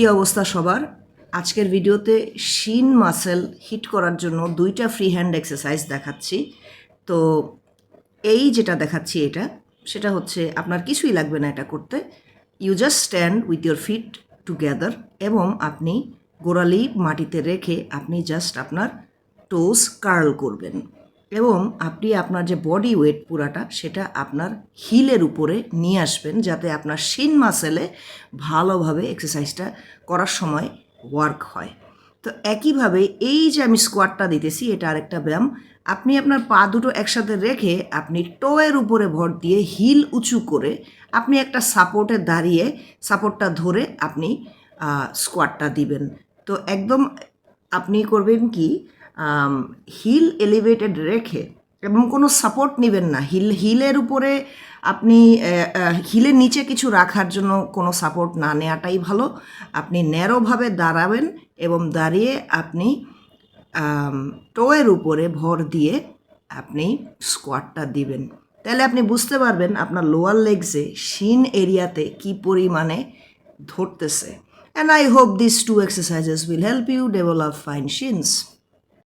কি অবস্থা সবার? আজকের ভিডিওতে শিন মাসেল হিট করার জন্য 2টা ফ্রি হ্যান্ড এক্সারসাইজ দেখাচ্ছি। তো এই যেটা দেখাচ্ছি সেটা হচ্ছে আপনার কিছুই লাগবে না এটা করতে। You just stand with your feet together এবং আপনি গোড়ালি মাটিতে রেখে আপনি জাস্ট আপনার টোজ কার্ল করবেন এবং আপনি আপনার যে বডি ওয়েট পুরাটা সেটা আপনার হিলের উপরে নিয়ে আসবেন, যাতে আপনার শিন মাসেলে ভালোভাবে এক্সারসাইজটা করার সময় ওয়ার্ক হয়। তো একইভাবে এই যে আমি স্কোয়াটটা দিতেছি, এটা আরেকটা ব্যায়াম। আপনি আপনার পা দুটো একসাথে রেখে আপনি টোয়ের উপরে ভর দিয়ে হিল উঁচু করে আপনি একটা সাপোর্টে দাঁড়িয়ে সাপোর্টটা ধরে আপনি স্কোয়াটটা দিবেন। তো একদম আপনি করবেন কি, হিল এলিভেটেড রেখে এবং কোনো সাপোর্ট নেবেন না। হিলের উপরে আপনি হিলের নিচে কিছু রাখার জন্য কোনো সাপোর্ট না নেওয়াটাই ভালো। আপনি ন্যারোভাবে দাঁড়াবেন এবং দাঁড়িয়ে আপনি টোয়ের উপরে ভর দিয়ে আপনি স্কোয়াটটা দিবেন। তাহলে আপনি বুঝতে পারবেন আপনার লোয়ার লেগসে শিন এরিয়াতে কি পরিমাণে ধরতেছে। And I hope these 2 exercises will help you develop fine shins.